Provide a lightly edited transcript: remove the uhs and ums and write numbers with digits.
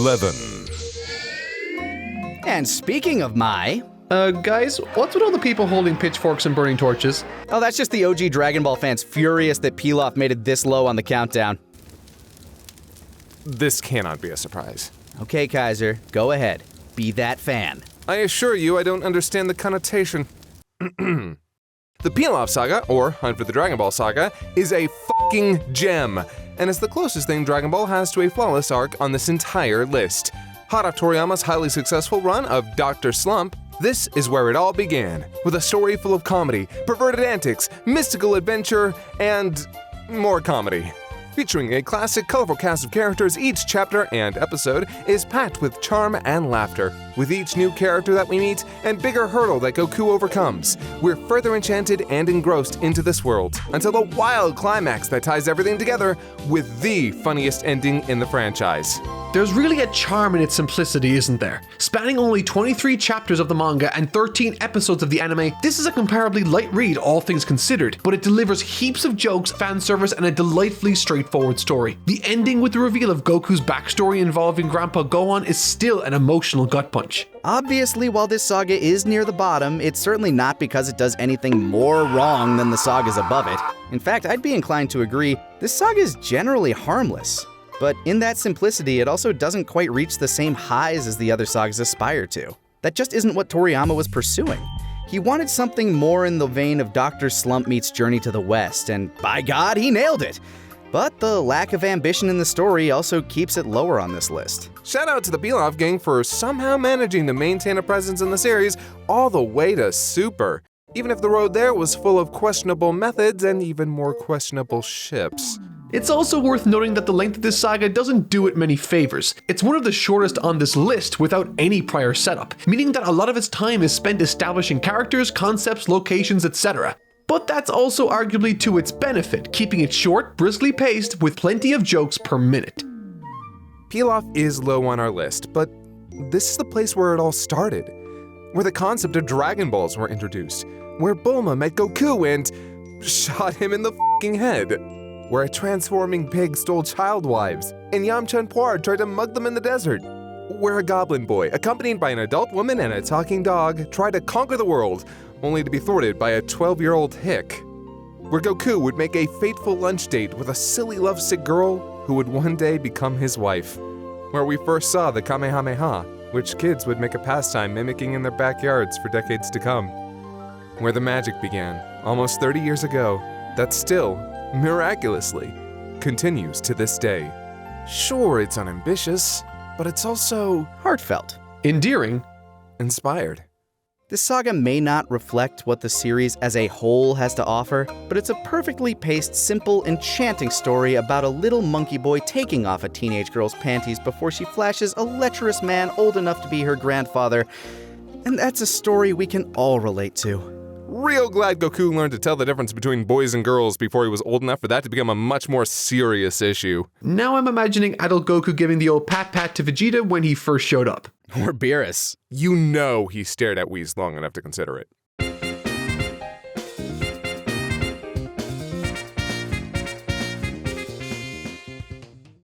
11. And speaking of Guys, what's with all the people holding pitchforks and burning torches? oh, that's just the OG Dragon Ball fans furious that Pilaf made it this low on the countdown. This cannot be a surprise. Okay, Kaiser, go ahead. Be that fan. I assure you I don't understand the connotation. The Pilaf Saga, or Hunt for the Dragon Ball Saga, is a fucking gem, and is the closest thing Dragon Ball has to a flawless arc on this entire list. Hot off Toriyama's highly successful run of Dr. Slump, this is where it all began, with a story full of comedy, perverted antics, mystical adventure, and more comedy. Featuring a classic, colorful cast of characters, each chapter and episode is packed with charm and laughter. With each new character that we meet and bigger hurdle that Goku overcomes, we're further enchanted and engrossed into this world, until the wild climax that ties everything together with the funniest ending in the franchise. There's really a charm in its simplicity, isn't there? Spanning only 23 chapters of the manga and 13 episodes of the anime, this is a comparably light read, all things considered, but it delivers heaps of jokes, fan service, and a delightfully straightforward story. The ending with the reveal of Goku's backstory involving Grandpa Gohan is still an emotional gut punch. Obviously, while this saga is near the bottom, it's certainly not because it does anything more wrong than the sagas above it. In fact, I'd be inclined to agree, this saga is generally harmless. But in that simplicity, it also doesn't quite reach the same highs as the other sagas aspire to. That just isn't what Toriyama was pursuing. He wanted something more in the vein of Dr. Slump meets Journey to the West, and by God, he nailed it! But the lack of ambition in the story also keeps it lower on this list. Shout out to the Pilaf gang for somehow managing to maintain a presence in the series all the way to Super, even if the road there was full of questionable methods and even more questionable ships. It's also worth noting that the length of this saga doesn't do it many favors. It's one of the shortest on this list without any prior setup, meaning that a lot of its time is spent establishing characters, concepts, locations, etc. But that's also arguably to its benefit, keeping it short, briskly paced, with plenty of jokes per minute. Pilaf is low on our list, but this is the place where it all started, where the concept of Dragon Balls were introduced, where Bulma met Goku and shot him in the fucking head, where a transforming pig stole child wives, and Yamcha and Puar tried to mug them in the desert, where a goblin boy, accompanied by an adult woman and a talking dog, tried to conquer the world, only to be thwarted by a 12-year-old hick, where Goku would make a fateful lunch date with a silly lovesick girl who would one day become his wife, where we first saw the Kamehameha, which kids would make a pastime mimicking in their backyards for decades to come, where the magic began, almost 30 years ago, that still, miraculously, continues to this day. Sure, it's unambitious, but it's also Heartfelt. Endearing. inspired. This saga may not reflect what the series as a whole has to offer, but it's a perfectly paced, simple, enchanting story about a little monkey boy taking off a teenage girl's panties before she flashes a lecherous man old enough to be her grandfather. And that's a story we can all relate to. Real glad Goku learned to tell the difference between boys and girls before he was old enough for that to become a much more serious issue. Now I'm imagining adult Goku giving the old pat-pat to Vegeta when he first showed up. Or Beerus. You know he stared at Whis long enough to consider it.